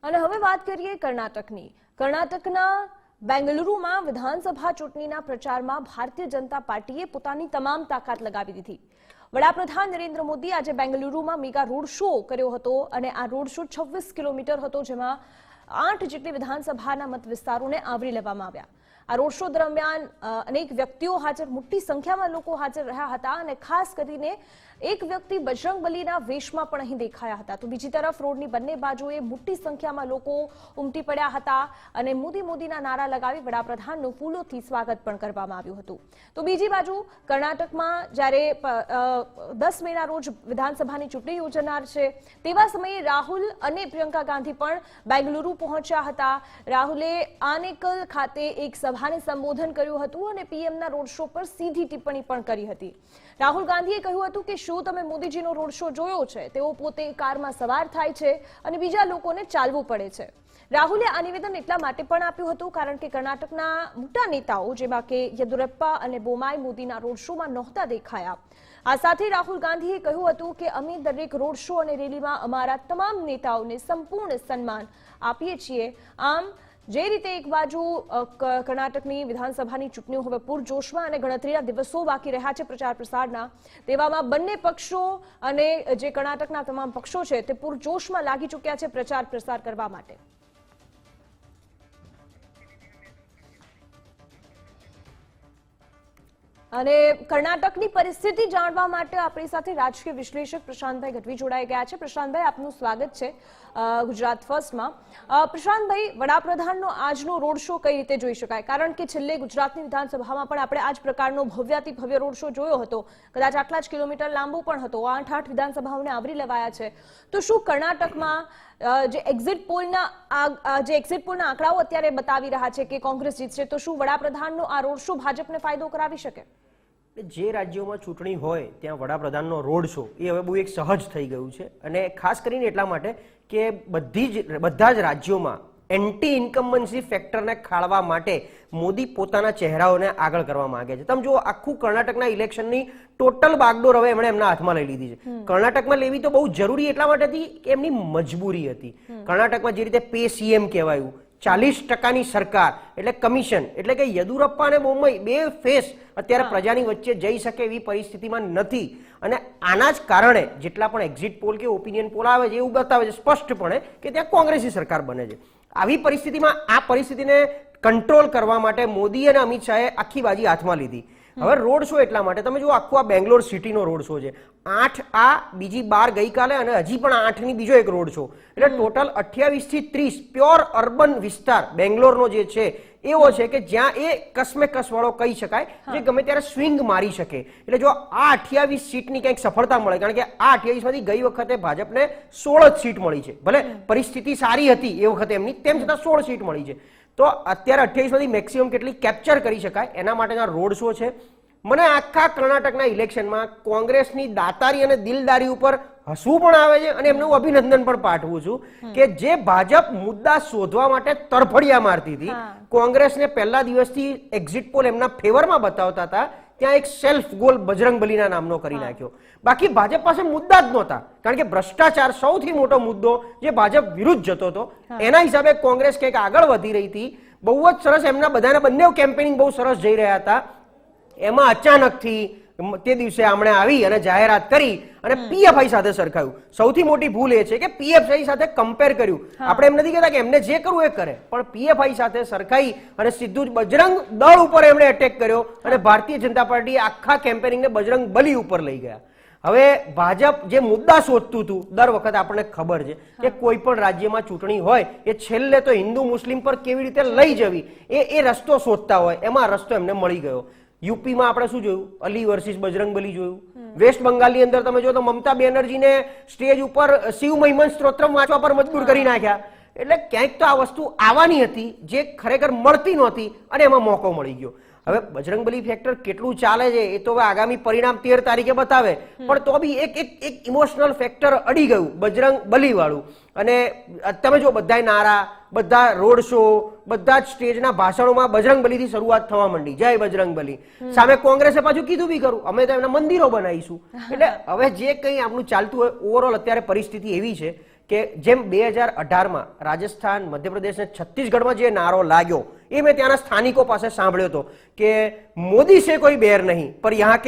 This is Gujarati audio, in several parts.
અને હવે વાત કરીએ કર્ણાટકની. કર્ણાટકના બેંગલુરુમાં વિધાનસભા ચૂંટણીના પ્રચારમાં ભારતીય જનતા પાર્ટીએ પોતાની તમામ તાકાત લગાવી દીધી. વડાપ્રધાન નરેન્દ્ર મોદી આજે બેંગલુરુમાં મેગા રોડ શો કર્યો હતો અને આ રોડ શો 26 કિલોમીટર હતો, જેમાં 8 જેટલી વિધાનસભાના મત વિસ્તારોને આવરી લેવામાં આવ્યા. આ રોડ શો દરમિયાન અનેક વ્યક્તિઓ હાજર, મોટી સંખ્યામાં લોકો હાજર રહ્યા હતા અને ખાસ કરીને એક વ્યક્તિ બજરંગબલીના વેશમાં પણ અહીં દેખાયા હતા. તો બીજી તરફ રોડની બંને બાજુએ મોટી સંખ્યામાં લોકો ઉમટી પડ્યા હતા અને મોદીના નારા લગાવી વડાપ્રધાનનું ફૂલોથી સ્વાગત પણ કરવામાં આવ્યું હતું. તો બીજી બાજુ કર્ણાટકમાં જ્યારે 10 મેના રોજ વિધાનસભાની ચૂંટણી યોજાનાર છે, તેવા સમયે રાહુલ અને પ્રિયંકા ગાંધી પણ બેંગલુરુ પહોંચ્યા હતા. રાહુલે આનેકલ ખાતે એક સભાને સંબોધન કર્યું હતું અને પીએમના રોડ શો પર સીધી ટિપ્પણી પણ કરી હતી. રાહુલ ગાંધીએ કહ્યું હતું કે શું તમે મોદીજીનો રોડ શો જોયો છે? તેઓ પોતે કારમાં સવાર થાય છે અને બીજા લોકોને ચાલવું પડે છે. રાહુલે આ નિવેદન એટલા માટે પણ આપ્યું હતું કારણ કે કર્ણાટકના મોટા નેતાઓ જેમાં કે યેદુરપ્પા અને બોમાઈ મોદીના રોડ શોમાં નહોતા દેખાયા. આ સાથે રાહુલ ગાંધીએ કહ્યું હતું કે અમે દરેક રોડ શો અને રેલીમાં અમારા તમામ નેતાઓને સંપૂર્ણ સન્માન આપીએ છીએ. આમ જે રીતે એક બાજુ કર્ણાટકની વિધાનસભાની ચૂંટણીઓ હવે પૂરજોશમાં અને ગણતરીના દિવસો બાકી રહ્યા છે પ્રચાર પ્રસારના, તેવામાં બંને પક્ષો અને જે કર્ણાટકના તમામ પક્ષો છે તે પૂરજોશમાં લાગી ચૂક્યા છે પ્રચાર પ્રસાર કરવા માટે. અને કર્ણાટકની પરિસ્થિતિ જાણવા માટે આપણી સાથે રાજકીય વિશ્લેષક પ્રશાંતભાઈ ગઢવી જોડાઈ ગયા છે. પ્રશાંતભાઈ, આપનું સ્વાગત છે ગુજરાત ફર્સ્ટમાં. પ્રશાંતભાઈ, વડાપ્રધાનનો આજનો રોડ શો કઈ રીતે જોઈ શકાય? કારણ કે છેલ્લે ગુજરાતની વિધાનસભામાં પણ આપણે આ જ પ્રકારનો ભવ્યાતિ ભવ્ય રોડ શો જોયો હતો. કદાચ આટલા જ કિલોમીટર લાંબો પણ હતો. 8 વિધાનસભાઓને આવરી લેવાયા છે. તો શું કર્ણાટકમાં જે એક્ઝિટ પોલના આંકડાઓ અત્યારે બતાવી રહ્યા છે કે કોંગ્રેસ જીતશે, તો શું વડાપ્રધાનનો આ રોડ શો ભાજપને ફાયદો કરાવી શકે? જે રાજ્યોમાં ચૂંટણી હોય ત્યાં વડાપ્રધાનનો રોડ શો એ હવે બહુ એક સહજ થઈ ગયું છે. અને ખાસ કરીને એટલા માટે કે બધા જ રાજ્યોમાં એન્ટી ઇન્કમ્બન્સી ફેક્ટરને ખાળવા માટે મોદી પોતાના ચહેરાઓને આગળ કરવા માંગે છે. તમે જુઓ, આખું કર્ણાટકના ઇલેક્શનની ટોટલ બાગડોર હવે એમણે એમના હાથમાં લઈ લીધી છે. કર્ણાટકમાં લેવી તો બહુ જરૂરી એટલા માટે હતી કે એમની મજબૂરી હતી. કર્ણાટકમાં જે રીતે પે સીએમ કહેવાયું, 40% સરકાર એટલે કમિશન, એટલે કે યેદુરપ્પા અને બોમ્મઈ બે ફેસ અત્યારે પ્રજાની વચ્ચે જઈ શકે એવી પરિસ્થિતિમાં નથી. અને આના જ કારણે જેટલા પણ એક્ઝિટ પોલ કે ઓપિનિયન પોલ આવે છે એવું બતાવે છે સ્પષ્ટપણે કે ત્યાં કોંગ્રેસી સરકાર બને છે. આવી પરિસ્થિતિમાં આ પરિસ્થિતિને કંટ્રોલ કરવા માટે મોદી અને અમિત શાહે આખી બાજી હાથમાં લીધી. હવે રોડ શો એટલા માટે તમે જુઓ, આખું આ બેંગ્લોર સિટીનો રોડ શો છે. 8 આ, બીજી 12 ગઈકાલે અને હજી પણ 8ની બીજો એક રોડ શો, એટલે ટોટલ 28 થી 30 પ્યોર અર્બન વિસ્તાર બેંગ્લોરનો જે છે એવો છે કે જ્યાં એ કસમેકસ વાળો કહી શકાય, જે ગમે ત્યારે સ્વિંગ મારી શકે. એટલે જો આ 28 સીટની કંઈક સફળતા મળે, કારણ કે આ 28 માંથી ગઈ વખતે ભાજપને 16 જ સીટ મળી છે. ભલે પરિસ્થિતિ સારી હતી એ વખતે એમની, તેમ છતાં 16 સીટ મળી છે. તો અત્યારે 28 માંથી મેક્સિમમ કેટલી કેપ્ચર કરી શકાય એના માટેના રોડ શો છે. મને આખા કર્ણાટકના ઇલેક્શનમાં કોંગ્રેસની દાતારી અને દિલદારી ઉપર હસવું પણ આવે છે અને એમનું અભિનંદન પણ પાઠવું છું કે જે ભાજપ મુદ્દા શોધવા માટે તરફડિયા મારતી હતી, કોંગ્રેસને પહેલા દિવસથી એક્ઝિટ પોલ એમના ફેવરમાં બતાવતા હતા, ત્યાં એક સેલ્ફ ગોલ બજરંગબલીના નામનો કરી નાખ્યો. બાકી ભાજપ પાસે મુદ્દા જ નહોતા, કારણ કે ભ્રષ્ટાચાર સૌથી મોટો મુદ્દો જે ભાજપ વિરુદ્ધ જતો હતો. એના હિસાબે કોંગ્રેસ કંઈક આગળ વધી રહી હતી. બહુ જ સરસ એમના બધાના બંને કેમ્પેનિંગ બહુ સરસ જઈ રહ્યા હતા. એમાં અચાનકથી તે દિવસે આમણે આવી અને જાહેરાત કરી અને પીએફઆઈ સાથે સરખાયું. સૌથી મોટી ભૂલ એ છે કે પીએફઆઈ સાથે કમ્પેર કર્યું. આપણે એમ નથી કહેતા કે એમને જે કરવું એ કરે, પણ પીએફઆઈ સાથે સરખાઈ અને સીધું જ બજરંગ દળ ઉપર એમણે એટેક કર્યો અને ભારતીય જનતા પાર્ટી આખા કેમ્પેનિંગને બજરંગ બલી ઉપર લઈ ગયા. હવે ભાજપ જે મુદ્દા શોધતું હતું, દર વખત આપણને ખબર છે કે કોઈ પણ રાજ્યમાં ચૂંટણી હોય એ છેલ્લે તો હિન્દુ મુસ્લિમ પર કેવી રીતે લઈ જવી એ રસ્તો શોધતા હોય. એમાં રસ્તો એમને મળી ગયો. યુપીમાં આપણે શું જોયું? અલી વર્સિસ બજરંગબલી જોયું. વેસ્ટ બંગાળની અંદર તમે જો તો મમતા બેનર્જીને સ્ટેજ ઉપર શિવ મહિમન સ્તોત્રમ વાંચવા પર મજબૂર કરી નાખ્યા. એટલે ક્યાંક તો આ વસ્તુ આવવાની હતી જે ખરેખર મળતી નહોતી અને એમાં મોકો મળી ગયો. હવે બજરંગબલી ફેક્ટર કેટલું ચાલે છે એ તો હવે આગામી પરિણામ 13 તારીખે બતાવે, પણ તો બી એક ઇમોશનલ ફેક્ટર અડી ગયું બજરંગબલી વાળું. અને તમે જો બધા નારા, બધા રોડ શો, બધા જ સ્ટેજના ભાષણોમાં બજરંગબલીથી શરૂઆત થવા માંડી, જય બજરંગબલી. સામે કોંગ્રેસે પાછું કીધું બી ખરું, અમે તો એમના મંદિરો બનાવીશું. એટલે હવે જે કંઈ આપણું ચાલતું હોય, ઓવરઓલ અત્યારે પરિસ્થિતિ એવી છે કે જેમ 2018માં રાજસ્થાન, મધ્યપ્રદેશ અને છત્તીસગઢમાં જે નારો લાગ્યો એ મેં ત્યાંના સ્થાનિકો પાસે સાંભળ્યો હતો કે મોદી સે કોઈ બેર નહીં પર યહાં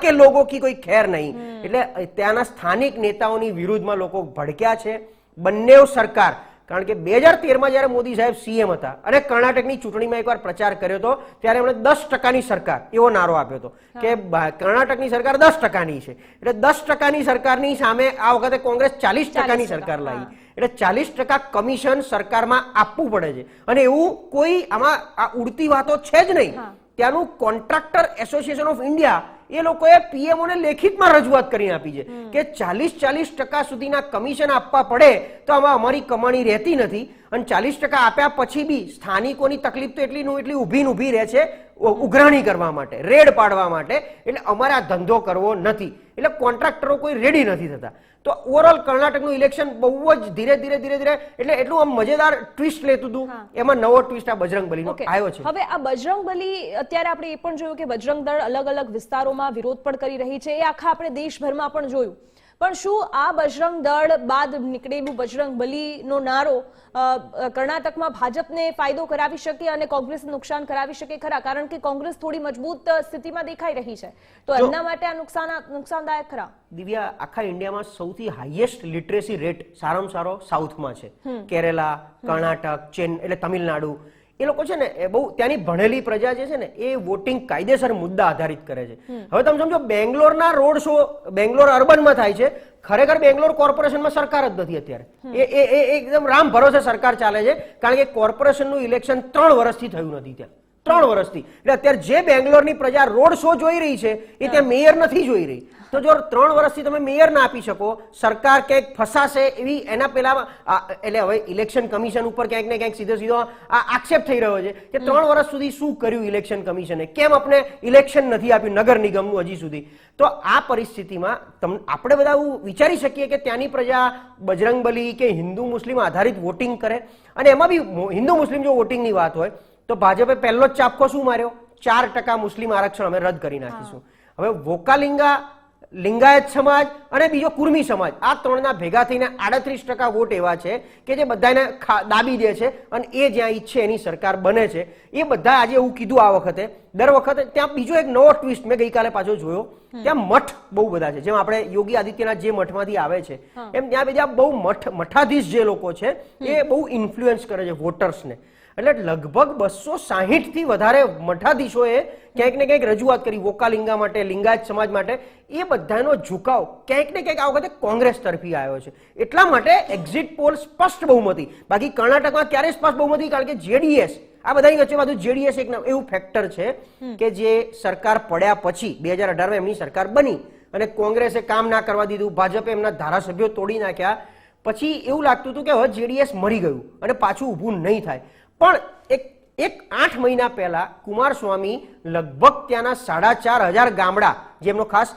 કે લોગો કી કોઈ ખેર નહીં. એટલે ત્યાંના સ્થાનિક નેતાઓની વિરુદ્ધમાં લોકો ભડક્યા છે. બંને સરકાર, કારણ કે 2013માં જ્યારે મોદી સાહેબ સીએમ હતા અને કર્ણાટકની ચૂંટણીમાં એકવાર પ્રચાર કર્યો હતો ત્યારે એમણે 10%ની સરકાર એવો નારો આપ્યો હતો કે કર્ણાટકની સરકાર 10%ની છે. એટલે 10%ની સરકારની સામે આ વખતે કોંગ્રેસ 40%ની સરકાર લાવી. એટલે 40% કમિશન સરકારમાં આપવું પડે છે અને એવું કોઈ આમાં આ ઉડતી વાતો છે જ નહીં. ત્યાંનું કોન્ટ્રાક્ટર એસોસિએશન ઓફ ઇન્ડિયા એ લોકોએ પીએમઓને લેખિતમાં રજૂઆત કરીને આપી છે કે 40% સુધીના કમિશન આપવા પડે તો આમાં અમારી કમાણી રહેતી નથી. અને 40% આપ્યા પછી બી સ્થાનિકોની તકલીફ તો એટલી ઊભી રહે છે ઉઘરાણી કરવા માટે, રેડ પાડવા માટે. એટલે અમારે આ ધંધો કરવો નથી. એટલે કોન્ટ્રાક્ટરો કોઈ રેડી નથી થતા. તો ઓવરઓલ કર્ણાટકનું ઇલેક્શન બહુ જ ધીરે એટલે એટલું આમ મજેદાર ટ્વિસ્ટ લેતું હતું. એમાં નવો ટ્વિસ્ટ આ બજરંગબલીનો આવ્યો છે. હવે આ બજરંગબલી અત્યારે આપણે એ પણ જોયું કે બજરંગ દળ અલગ અલગ વિસ્તારોમાં વિરોધ પણ કરી રહી છે. એ આખા આપણે દેશભરમાં પણ જોયું. પણ શું આ બજરંગ દળ બાદ નીકળેલું બજરંગબલીનો નારો કર્ણાટકમાં ભાજપને ફાયદો કરાવી શકે અને કોંગ્રેસને નુકસાન કરાવી શકે ખરા? કારણ કે કોંગ્રેસ થોડી મજબૂત સ્થિતિમાં દેખાઈ રહી છે, તો એમના માટે આ નુકસાનદાયક ખરા? દિવ્યા, આખા ઇન્ડિયામાં સૌથી હાઈએસ્ટ લિટરેસી રેટ સારામાં સારો સાઉથમાં છે. કેરેલા, કર્ણાટક, ચેન્નઈ એટલે તમિલનાડુ. એ લોકો છે ને એ બહુ ત્યાંની ભણેલી પ્રજા જે છે ને એ વોટિંગ કાયદેસર મુદ્દા આધારિત કરે છે. હવે તમે સમજો બેંગ્લોરના રોડ શો બેંગ્લોર અર્બનમાં થાય છે. ખરેખર બેંગ્લોર કોર્પોરેશનમાં સરકાર જ નથી અત્યારે. એ એકદમ રામ ભરોસે સરકાર ચાલે છે કારણ કે કોર્પોરેશનનું ઇલેક્શન 3 વર્ષથી થયું નથી ત્યાં. 3 વર્ષથી. એટલે અત્યારે જે બેંગ્લોરની પ્રજા રોડ શો જોઈ રહી છે એ ત્યાં મેયર નથી જોઈ રહી. તો જો 3 વર્ષથી તમે મેયર ના આપી શકો, સરકાર ક્યાંક ફસાશે એવી એના પહેલા એટલે હવે ઇલેક્શન કમિશન ઉપર ક્યાંક ને ક્યાંક સીધો આ આક્ષેપ થઈ રહ્યો છે કે 3 વર્ષ સુધી શું કર્યું ઇલેક્શન કમિશને, કેમ આપણે ઇલેક્શન નથી આપ્યું નગર નિગમનું હજી સુધી. તો આ પરિસ્થિતિમાં આપણે બધા એવું વિચારી શકીએ કે ત્યાંની પ્રજા બજરંગબલી કે હિન્દુ મુસ્લિમ આધારિત વોટિંગ કરે. અને એમાં બી હિન્દુ મુસ્લિમ જો વોટિંગની વાત હોય તો ભાજપે પહેલો જ ચાપકો શું માર્યો? 4% મુસ્લિમ આરક્ષણ અમે રદ કરી નાખીશું. હવે વોકાલિંગા, લિંગાયત સમાજ અને બીજો કુર્મી સમાજ, આ 3ના ભેગા થઈને 38% વોટ એવા છે કે જે બધાને દાબી દે છે અને એ જ્યાં ઈચ્છે એની સરકાર બને છે. એ બધા આજે એવું કીધું આ વખતે. દર વખતે ત્યાં બીજો એક નવો ટ્વિસ્ટ મેં ગઈકાલે પાછો જોયો. ત્યાં મઠ બહુ બધા છે. જેમ આપણે યોગી આદિત્યનાથ જે મઠમાંથી આવે છે એમ ત્યાં બીજા બહુ મઠાધીશ જે લોકો છે એ બહુ ઇન્ફ્લુઅન્સ કરે છે વોટર્સને. એટલે લગભગ 260 થી વધારે મઠાધીશોએ ક્યાંક ને ક્યાંક રજૂઆત કરી વોકાલિંગા માટે, લિંગાયત સમાજ માટે. એ બધાનો ઝુકાવ ક્યાંક ને ક્યાંક આ વખતે કોંગ્રેસ તરફી આવ્યો છે. એટલા માટે એક્ઝિટ પોલ સ્પષ્ટ બહુમતી. બાકી કર્ણાટકમાં ક્યારે સ્પષ્ટ બહુમતી? કારણ કે જેડીએસ, આ બધાની વચ્ચે બધું જેડીએસ એક એવું ફેક્ટર છે કે જે સરકાર પડ્યા પછી 2018માં એમની સરકાર બની અને કોંગ્રેસે કામ ના કરવા દીધું, ભાજપે એમના ધારાસભ્યો તોડી નાખ્યા. પછી એવું લાગતું હતું કે હવે જેડીએસ મરી ગયું અને પાછું ઊભું નહીં થાય. પણ એક 8 મહિના પહેલા કુમારસ્વામી લગભગ ત્યાંના 4,500 ગામડા, જેમનો ખાસ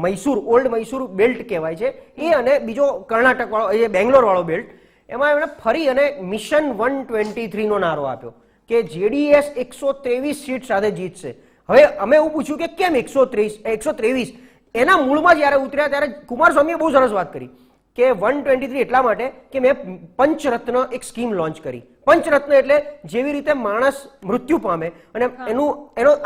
મૈસૂર, ઓલ્ડ મૈસૂર બેલ્ટ કહેવાય છે એ, અને બીજો કર્ણાટક વાળો એ બેંગ્લોર વાળો બેલ્ટ, એમાં એમણે ફરી અને મિશન 123નો નારો આપ્યો કે જેડીએસ 123 સીટ સાથે જીતશે. હવે અમે એવું પૂછ્યું કે કેમ 123? એના મૂળમાં જયારે ઉતર્યા ત્યારે કુમારસ્વામીએ બહુ સરસ વાત કરી કે 123 એટલા માટે કે મેં પંચરત્ન એક સ્કીમ લોન્ચ કરી. પંચરત્ન એટલે જેવી રીતે માણસ મૃત્યુ પામે અને એનો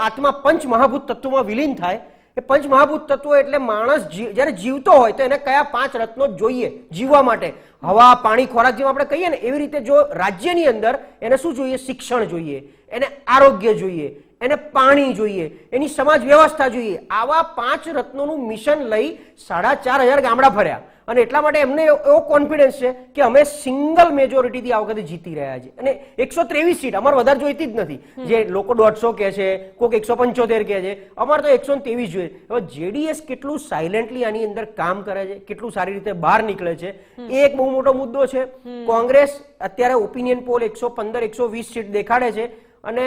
આત્મા પંચ મહાભૂત તત્વોમાં વિલીન થાય, એ પંચ મહાભૂત તત્વો એટલે માણસ જ્યારે જીવતો હોય તો એને કયા 5 રત્નો જોઈએ જીવવા માટે? હવા, પાણી, ખોરાક જેમ આપણે કહીએ ને એવી રીતે જો રાજ્યની અંદર એને શું જોઈએ? શિક્ષણ જોઈએ, એને આરોગ્ય જોઈએ, એને પાણી જોઈએ, એની સમાજ વ્યવસ્થા જોઈએ. આવા 5 રત્નોનું મિશન લઈ 4,500 ગામડા ફર્યા. અને એટલા માટે એમને એવો કોન્ફિડન્સ છે કે અમે સિંગલ મેજોરિટીથી આ વખતે જીતી રહ્યા છીએ. અને 123 સીટ અમારે વધારે જોઈતી જ નથી. જે લોકો 150 કહે છે, કોઈક 175 કહે છે, અમારે તો 123 જોઈએ. હવે જેડીએસ કેટલું સાયલેન્ટલી આની અંદર કામ કરે છે, કેટલું સારી રીતે બહાર નીકળે છે, એ એક બહુ મોટો મુદ્દો છે. કોંગ્રેસ અત્યારે ઓપિનિયન પોલ 115-120 સીટ દેખાડે છે અને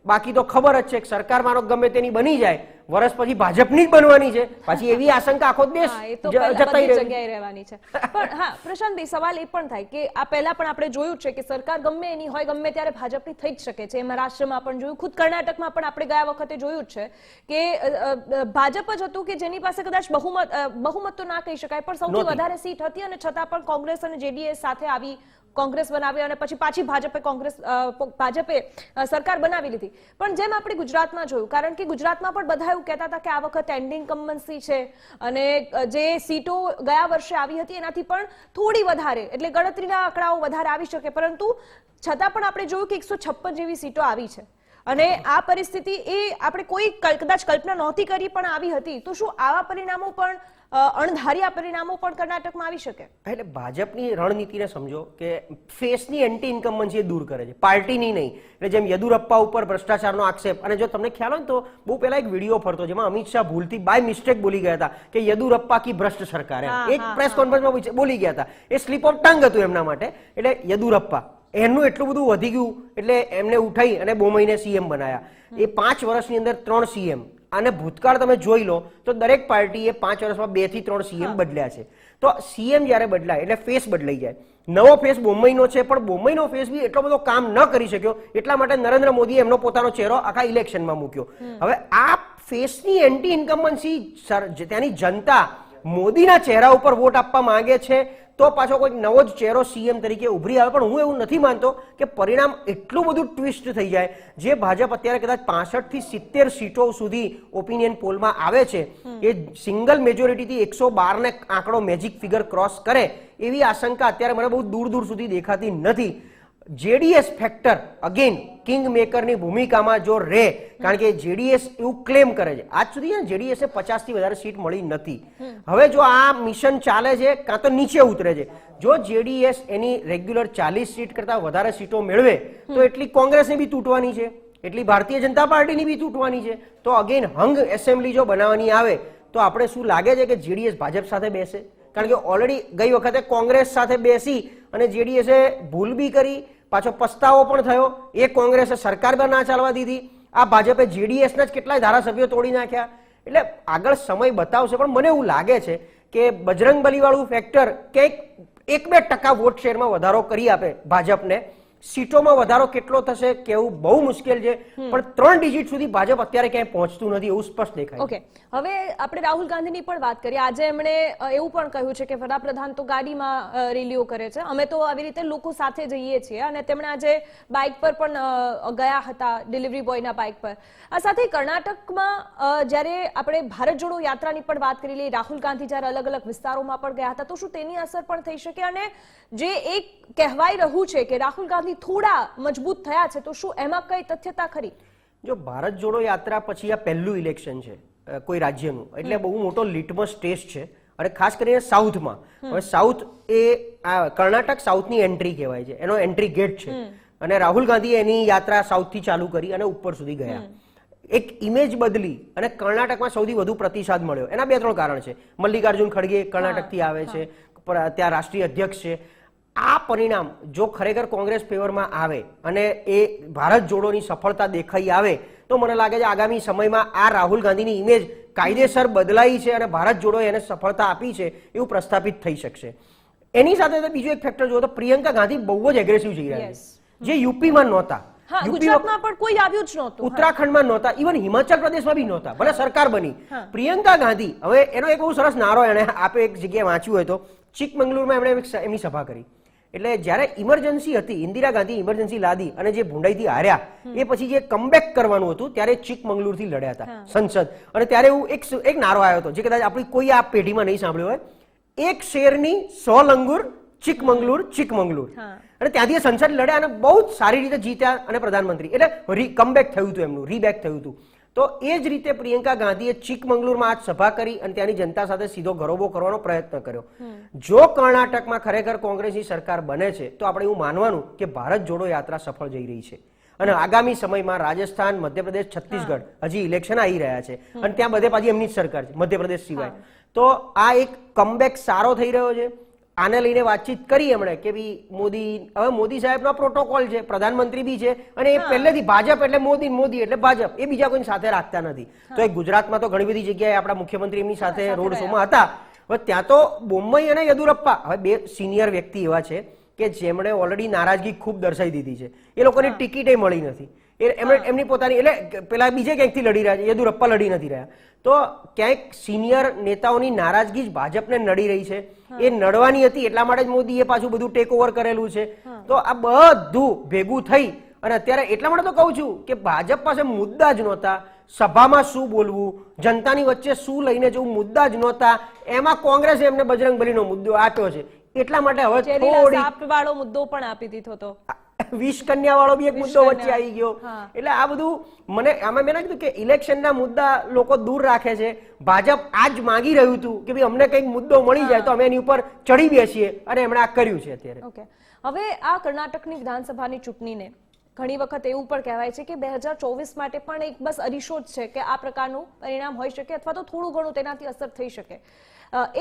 બાકી તો ખબર જ છે કે સરકાર માનો ગમે તેની બની જાય, વર્ષ પછી ભાજપની જ બનવાની છે, પાછી એવી આશંકા આખો દેશ બધી જગ્યાએ રહેવાની છે. પણ હા પ્રશાંતભાઈ, સવાલ એ પણ થાય કે આ પહેલા પણ આપણે જોયું છે કે સરકાર ગમે એની હોય ગમે ત્યારે ભાજપની થઈ જ શકે છે. મહારાષ્ટ્રમાં પણ જોયું, ખુદ કર્ણાટકમાં પણ આપણે ગયા વખતે જોયું જ છે કે ભાજપ જ હતું કે જેની પાસે કદાચ બહુમત તો ના કહી શકાય પણ સૌથી વધારે સીટ હતી, અને છતાં પણ કોંગ્રેસ અને જેડીએસ સાથે આવી, કોંગ્રેસ બનાવી અને પછી પાછી ભાજપે સરકાર બનાવી લીધી. પણ જેમ આપણે ગુજરાતમાં જોયું, કારણ કે ગુજરાતમાં પણ બધા એવું કહેતા હતા કે આ વખત એન્ટી ઇન્કમ્બન્સી છે અને જે સીટો ગયા વર્ષે આવી હતી એનાથી પણ થોડી વધારે, એટલે ગણતરીના આંકડાઓ વધારે આવી શકે, પરંતુ છતાં પણ આપણે જોયું કે 156 જેવી સીટો આવી છે. અને આ પરિસ્થિતિ એ આપણે કોઈ કદાચ કલ્પના નહોતી કરી પણ આવી હતી. તો શું આવા પરિણામો પણ અણધાર્યા પરિણામો પણ કર્ણાટકમાં આવી શકે? એટલે ભાજપની રણનીતિને સમજો કે ફેસની એન્ટી ઇન્કમ્બન્સી દૂર કરે છે, પાર્ટીની નહીં. એટલે જેમ યદુરપ્પા ઉપર ભ્રષ્ટાચારનો આક્ષેપ, અને જો તમને ખ્યાલ હોય ને તો બહુ પહેલા એક વિડીયો ફરતો જેમાં અમિત શાહ ભૂલથી બાય મિસ્ટેક બોલી ગયા હતા કે યદુરપ્પા કી ભ્રષ્ટ સરકાર, એક પ્રેસ કોન્ફરન્સમાં બોલી ગયા હતા. એ સ્લીપ ઓફ ટંગ હતું એમના માટે. એટલે યદુરપ્પા એનું એટલું બધું વધી ગયું એટલે એમને ઉઠાઈ અને બોમ્બઈને સીએમ બનાયા. એ 5 વર્ષની અંદર 3 સીએમ, અને ભૂતકાળ તમે જોઈ લો તો દરેક પાર્ટીએ 5 વર્ષમાં 2 થી 3 સીએમ બદલ્યા છે. તો સીએમ જ્યારે બદલાય એટલે ફેસ બદલાઈ જાય. નવો ફેસ બોમ્બઈનો છે, પણ બોમ્બઈનો ફેસ બી એટલો બધો કામ ન કરી શક્યો, એટલા માટે નરેન્દ્ર મોદીએ એમનો પોતાનો ચહેરો આખા ઇલેક્શનમાં મૂક્યો. હવે આ ફેસની એન્ટી ઇન્કમ્બન્સી ત્યાંની જનતા મોદીના ચહેરા ઉપર વોટ આપવા માંગે છે, તો પાછો કોઈ નવો જ ચહેરો સીએમ તરીકે ઉભરી આવે. પણ હું એવું નથી માનતો કે પરિણામ એટલું બધું ટ્વિસ્ટ થઈ જાય. જે ભાજપ અત્યારે કદાચ 65 થી 70 સીટો સુધી ઓપિનિયન પોલમાં આવે છે, એ સિંગલ મેજોરિટીથી 112 ને આંકડો મેજિક ફિગર ક્રોસ કરે એવી આશંકા અત્યારે મને બહુ દૂર દૂર સુધી દેખાતી નથી. જેડીએસ ફેક્ટર અગેન કિંગ મેકરની ભૂમિકામાં જો રહે, કારણ કે જેડીએસ એવું ક્લેમ કરે છે આજ સુધી જેડીએસને 50 થી વધારે સીટ મળી નથી. હવે જો આ મિશન ચાલે છે કાં તો નીચે ઉતરે છે. જો જેડીએસ એની રેગ્યુલર 40 સીટ કરતા વધારે સીટો મેળવે તો એટલી કોંગ્રેસની બી તૂટવાની છે, એટલી ભારતીય જનતા પાર્ટીની બી તૂટવાની છે. તો અગેન હંગ એસેમ્બલી જો બનાવવાની આવે તો આપણે શું લાગે છે કે જેડીએસ ભાજપ સાથે બેસે? કારણ કે ઓલરેડી ગઈ વખતે કોંગ્રેસ સાથે બેસી અને જેડીએસે ભૂલ બી કરી, પાછો પસ્તાવો પણ થયો. એ કોંગ્રેસે સરકાર પર ના ચાલવા દીધી, આ ભાજપે જેડીએસના જ કેટલાય ધારાસભ્યો તોડી નાખ્યા. એટલે આગળ સમય બતાવશે, પણ મને એવું લાગે છે કે બજરંગબલી વાળું ફેક્ટર કંઈક 1-2% વોટ શેરમાં વધારો કરી આપે ભાજપને. સીટોમાં વધારો કેટલો થશે કેવું બહુ મુશ્કેલ છે, પણ 3 ડિજિટ સુધી ભાજપ અત્યારે ક્યાંય પહોંચતું નથી એવું સ્પષ્ટ દેખાય. ઓકે, હવે આપણે રાહુલ ગાંધીની પણ વાત કરીએ. આજે એમણે એવું પણ કહ્યું છે કે વડાપ્રધાન તો ગાડીમાં રેલીઓ કરે છે, અમે તો આવી રીતે લોકો સાથે જઈએ છીએ, અને તેમણે આજે બાઇક પર પણ ગયા હતા, ડિલિવરી બોયના બાઇક પર. આ સાથે કર્ણાટકમાં જ્યારે આપણે ભારત જોડો યાત્રાની પણ વાત કરી લઈએ, રાહુલ ગાંધી જ્યારે અલગ અલગ વિસ્તારોમાં પણ ગયા હતા, તો શું તેની અસર પણ થઈ શકે? અને જે એક કહેવાય રહ્યું છે કે રાહુલ ગાંધી થોડા મજબૂત થયા છે, તો શું એમાં કઈ તથ્યતા ખરી? જો ભારત જોડો યાત્રા પછી આ પહેલું ઇલેક્શન છે કોઈ રાજ્યનું, એટલે બહુ મોટો લિટમસ ટેસ્ટ છે, અને ખાસ કરીને સાઉથમાં. હવે સાઉથ એ કર્ણાટક સાઉથની એન્ટ્રી કહેવાય છે, એનો એન્ટ્રી ગેટ છે, અને રાહુલ ગાંધીએ એની યાત્રા સાઉથથી ચાલુ કરી અને ઉપર સુધી ગયા. એક ઇમેજ બદલી અને કર્ણાટકમાં સૌથી વધુ પ્રતિસાદ મળ્યો. એના 2-3 કારણ છે. મલ્લિકાર્જુન ખડગે કર્ણાટકથી આવે છે, ત્યાં રાષ્ટ્રીય અધ્યક્ષ છે. આ પરિણામ જો ખરેખર કોંગ્રેસ ફેવરમાં આવે અને એ ભારત જોડોની સફળતા દેખાઈ આવે તો મને લાગે છે આગામી સમયમાં આ રાહુલ ગાંધીની ઇમેજ કાયદેસર બદલાઈ છે અને ભારત જોડો એને સફળતા આપી છે એવું પ્રસ્થાપિત થઈ શકશે. એની સાથે બીજું એક ફેક્ટર જો તો પ્રિયંકા ગાંધી બહુ જ એગ્રેસિવ જઈ રહ્યા છે, જે યુપીમાં નહોતા, ગુજરાતમાં પણ કોઈ આવ્યું જ નહોતું, ઉત્તરાખંડમાં નહોતા, ઇવન હિમાચલ પ્રદેશમાં બી નહોતા, ભલે સરકાર બની. પ્રિયંકા ગાંધી હવે એનો એક બહુ સરસ નારો એને આપે એક જગ્યાએ વાંચ્યું હોય તો ચિકમંગલુરમાં એમણે એમની સભા કરી. એટલે જ્યારે ઇમરજન્સી હતી, ઇન્દિરા ગાંધી ઇમરજન્સી લાદી અને જે ભૂંડાઈથી હાર્યા, એ પછી જે કમબેક કરવાનું હતું ત્યારે ચિકમંગલુરથી લડ્યા હતા સંસદ. અને ત્યારે એવું એક નારો આવ્યો હતો જે કદાચ આપણી કોઈ આ પેઢીમાં નહીં સાંભળ્યો હોય, એક શેરની 100 લંગુર, ચિકમંગલુર ચિકમંગલુર. અને ત્યાંથી સંસદ લડ્યા અને બહુ જ સારી રીતે જીત્યા અને પ્રધાનમંત્રી, એટલે કમબેક થયું હતું એમનું, રીબેક થયું હતું. તો એ જ રીતે પ્રિયંકા ગાંધીએ ચિકમંગલુરમાં આજ સભા કરી અને ત્યાંની જનતા સાથે સીધો ગરોબો કરવાનો પ્રયત્ન કર્યો. જો કર્ણાટકમાં ખરેખર કોંગ્રેસની સરકાર બને છે તો આપણે એવું માનવાનું કે ભારત જોડો યાત્રા સફળ જઈ રહી છે, અને આગામી સમયમાં રાજસ્થાન, મધ્યપ્રદેશ, છત્તીસગઢ હજી ઇલેક્શન આવી રહ્યા છે, અને ત્યાં બધે પાછી એમની જ સરકાર છે મધ્યપ્રદેશ સિવાય. તો આ એક કમબેક સારો થઈ રહ્યો છે. આને લઈને વાતચીત કરી એમણે કે હવે મોદી સાહેબનો પ્રોટોકોલ છે, પ્રધાનમંત્રી બી છે અને એ પહેલેથી ભાજપ એટલે મોદી, મોદી એટલે ભાજપ, એ બીજા કોઈની સાથે રાખતા નથી. તો એ ગુજરાતમાં તો ઘણી બધી જગ્યાએ આપણા મુખ્યમંત્રી એમની સાથે રોડ શોમાં હતા. હવે ત્યાં તો બોમ્મઈ અને યેદુરપ્પા, હવે બે સિનિયર વ્યક્તિ એવા છે કે જેમણે ઓલરેડી નારાજગી ખૂબ દર્શાવી દીધી છે. એ લોકોની ટિકિટે મળી નથી. એમની પોતાની એટલે પેલા બીજે ક્યાંકથી લડી રહ્યા છે, યેદુરપ્પા લડી નથી રહ્યા. તો ક્યાંક સિનિયર નેતાઓની નારાજગી જ ભાજપને નડી રહી છે. એ નડવાની હતી એટલા માટે જ મોદીએ પાછું બધું ટેક ઓવર કરેલું છે. તો આ બધું ભેગું થઈ અને અત્યારે એટલા માટે તો કહું છું કે ભાજપ પાસે મુદ્દા જ નહોતા. સભામાં શું બોલવું, જનતાની વચ્ચે શું લઈને જવું, મુદ્દા જ નહોતા. એમાં કોંગ્રેસે એમને બજરંગબલીનો મુદ્દો આપ્યો છે. એટલા માટે હવે થોડી વાળો મુદ્દો પણ આપી દીધો હતો, 20 કન્યા વાળો બી એક મુદ્દો વચ્ચે આવી ગયો. એટલે આ બધું મને આમાં મેં કીધું કે ઇલેક્શનના મુદ્દા લોકો દૂર રાખે છે. ભાજપ આજ માંગી રહ્યું હતું કે ભાઈ અમને કંઈક મુદ્દો મળી જાય તો અમે એની ઉપર ચડી બેસીએ અને એમણે આ કર્યું છે અત્યારે. ઓકે, હવે આ કર્ણાટકની વિધાનસભાની ચૂંટણીને ઘણી વખત એવું પણ કહેવાય છે કે 2024 માટે પણ એક બસ અરીસો જ છે કે આ પ્રકારનું પરિણામ હોઈ શકે અથવા તો થોડું ઘણું તેનાથી અસર થઈ શકે.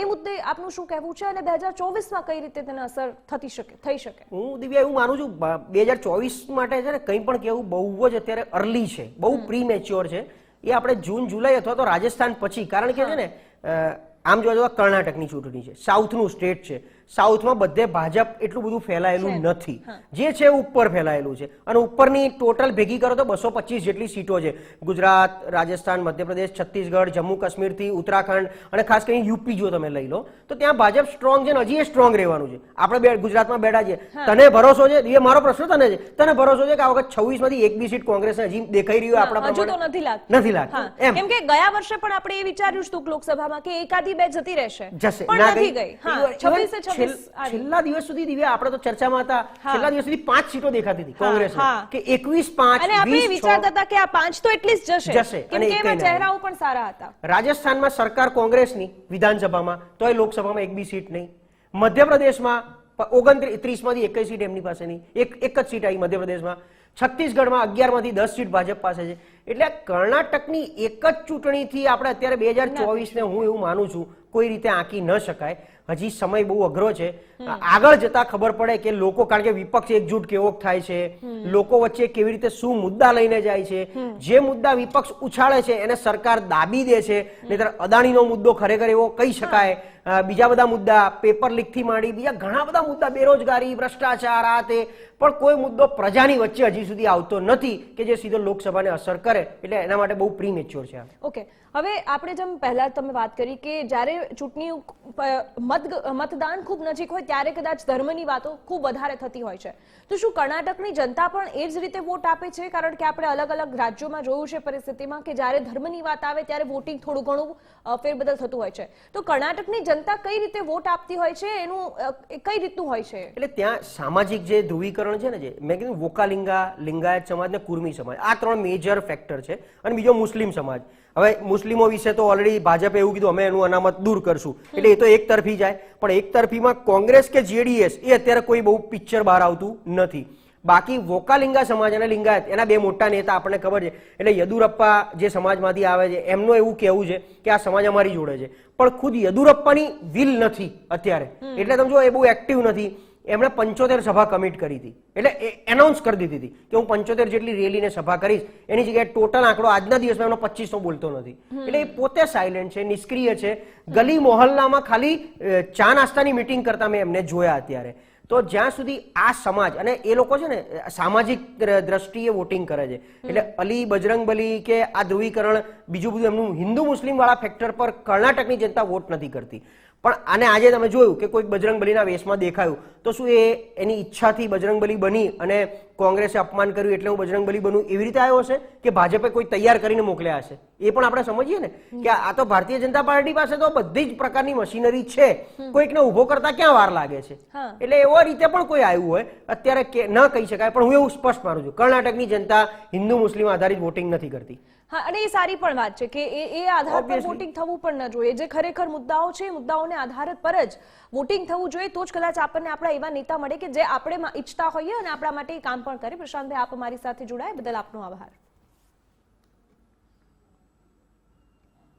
એ મુદ્દે આપનું શું કહેવું છે અને 2024માં કઈ રીતે તેને અસર થઈ શકે? હું દિવ્યા એવું માનું છું 2024 માટે છે ને કંઈ પણ કહેવું બહુ જ અત્યારે અર્લી છે, બહુ પ્રી મેચ્યોર છે. એ આપણે જૂન જુલાઈ અથવા તો રાજસ્થાન પછી, કારણ કે છે ને આમ જોવા જવા કર્ણાટકની ચૂંટણી છે, સાઉથનું સ્ટેટ છે. સાઉથમાં બધે ભાજપ એટલું બધું ફેલાયેલું નથી, જે છે ઉપર ફેલાયેલું છે. અને ઉપરની ટોટલ ભેગી કરો તો 225 જેટલી સીટો છે. ગુજરાત, રાજસ્થાન, મધ્યપ્રદેશ, છત્તીસગઢ, જમ્મુ કાશ્મીરથી ઉત્તરાખંડ અને ખાસ કરીને યુપી જો તમે લઈ લો તો ત્યાં ભાજપ સ્ટ્રોંગ છે ને હજી એ સ્ટ્રોંગ રહેવાનું છે. આપણે ગુજરાતમાં બેઠા છીએ, તને ભરોસો છે? એ મારો પ્રશ્ન તને છે, તને ભરોસો છે કે આ વખત 26 માંથી એક બી સીટ કોંગ્રેસને હજી દેખાઈ રહ્યું આપણા પ્રમાણે? નથી લાગતું. કેમ કે ગયા વર્ષે પણ આપણે એ વિચાર્યું હતું લોકસભામાં કે એકાદી બે જતી રહેશે, જશે, પણ નથી ગઈ. છેલ્લા દિવસ સુધી દિવ્યા આપણે તો ચર્ચામાં હતા, છેલ્લા દિવસ સુધી 5 સીટો દેખાતી હતી કોંગ્રેસ કે 21-5 અને આપણે વિચારતા હતા કે આ 5 તો એટલીસ્ટ જશે અને એમાં ચહેરાઓ પણ સારા હતા. રાજસ્થાનમાં સરકાર કોંગ્રેસની વિધાનસભામાં તો એ લોકસભામાં એક બી સીટ નહીં. મધ્યપ્રદેશમાં 29 માંથી 21 સીટ એમની પાસે નહીં, એક જ સીટ આવી મધ્યપ્રદેશમાં. છત્તીસગઢમાં 11 માંથી 10 સીટ ભાજપ પાસે છે. એટલે કર્ણાટકની એક જ ચૂંટણીથી આપણે અત્યારે 2024 ને હું એવું માનું છું કોઈ રીતે આંકી ન શકાય. હજી સમય બહુ અઘરો છે. આગળ જતા ખબર પડે કે લોકો, કારણ કે વિપક્ષ એકજૂટ કેવો થાય છે, લોકો વચ્ચે કેવી રીતે શું મુદ્દા લઈને જાય છે. જે મુદ્દા વિપક્ષ ઉછાળે છે એને સરકાર દાબી દે છે. નહીતર અદાણીનો મુદ્દો ખરેખર એવો કહી શકાય. બીજા બધા મુદ્દા, પેપર લીક થી માંડી બીજા ઘણા બધા મુદ્દા, બેરોજગારી, ભ્રષ્ટાચાર, આ તે, પણ કોઈ મુદ્દો પ્રજાની વચ્ચે હજી સુધી આવતો નથી કે જે સીધો લોકસભાને અસર કરે. એટલે એના માટે બહુ પ્રીમેચ્યોર છે. ઓકે, હવે આપણે જેમ પહેલા તમે વાત કરી કે જ્યારે ચૂંટણી મતદાન ખૂબ નજીક હોય ત્યારે કદાચ ધર્મની વાતો ખૂબ વધારે થતી હોય છે. તો શું કર્ણાટકની જનતા પણ એ જ રીતે વોટ આપે છે? કારણ કે આપણે અલગ અલગ રાજ્યોમાં જોયું છે પરિસ્થિતિમાં કે જ્યારે ધર્મની વાત આવે ત્યારે વોટિંગ થોડું ઘણું ફેરબદલ થતું હોય છે. તો કર્ણાટકની જનતા કઈ રીતે વોટ આપતી હોય છે, એનું કઈ રીતનું હોય છે? એટલે ત્યાં સામાજિક જે ધ્રુવીકરણ છે ને, જે મેં કીધું વોકાલિંગા, લિંગાયત સમાજ ને કુર્મી સમાજ, આ 3 મેજર ફેક્ટર છે. અને બીજો મુસ્લિમ સમાજ. હવે મુસ્લિમો વિશે તો ઓલરેડી ભાજપે એવું કીધું અમે એનું અનામત દૂર કરશું, એટલે એ તો એક તરફી જાય. પણ એક તરફીમાં કોંગ્રેસ કે જેડીએસ એ અત્યારે કોઈ બહુ પિક્ચર બહાર આવતું નથી. બાકી વોકાલિંગા સમાજ અને લિંગાયત એના બે મોટા નેતા આપણને ખબર છે. એટલે યેદુરપ્પા જે સમાજમાંથી આવે છે એમનું એવું કહેવું છે કે આ સમાજ અમારી જોડે છે, પણ ખુદ યેદુરપ્પાની વિલ નથી અત્યારે. એટલે તમે જો એ બહુ એક્ટિવ નથી. એમણે 75 સભા કમિટ કરી હતી, એટલે એનાઉન્સ કરી દીધી હતી કે હું 75 જેટલી રેલીને સભા કરીશ. એની જગ્યાએ ટોટલ આંકડો આજના દિવસમાં એમનો 25 બોલતો નથી. એટલે એ પોતે સાયલેન્ટ છે, નિષ્ક્રિય છે. ગલી મોહલ્લામાં ખાલી ચા નાસ્તાની મિટિંગ કરતા મેં એમને જોયા અત્યારે. તો જ્યાં સુધી આ સમાજ અને એ લોકો છે ને સામાજિક દ્રષ્ટિએ વોટિંગ કરે છે, એટલે અલી, બજરંગબલી કે આ ધ્રુવીકરણ, બીજું બધું એમનું હિન્દુ મુસ્લિમ વાળા ફેક્ટર પર કર્ણાટકની જનતા વોટ નથી કરતી. પણ આને આજે તમે જોયું કે કોઈક બજરંગબલીના વેશમાં દેખાયું તો શું એ એની ઈચ્છાથી બજરંગબલી બની અને કોંગ્રેસે અપમાન કર્યું એટલે હું બજરંગબલી બનું એવી રીતે આવ્યો હશે કે ભાજપે કોઈ તૈયાર કરીને મોકલ્યા હશે? એ પણ આપણે સમજીએ ને કે આ તો ભારતીય જનતા પાર્ટી પાસે તો બધી જ પ્રકારની મશીનરી છે, કોઈકને ઉભો કરતા ક્યાં વાર લાગે છે? એટલે એવો રીતે પણ કોઈ આવ્યું હોય અત્યારે ન કહી શકાય. પણ હું એવું સ્પષ્ટ માનું છું કર્ણાટકની જનતા હિન્દુ મુસ્લિમ આધારિત વોટિંગ નથી કરતી. હા, અને એ સારી પણ વાત છે કે એ આધાર પર વોટિંગ થવું પણ ન જોઈએ. જે ખરેખર મુદ્દાઓ છે મુદ્દાઓને આધાર પર જ વોટિંગ થવું જોઈએ. તો જ કદાચ આપણને આપણા એવા નેતા મળે કે જે આપણે ઈચ્છતા હોઈએ અને આપણા માટે કામ પણ કરે. પ્રશાંતભાઈ, આપ અમારી સાથે જોડાયા બદલ આપનો આભાર.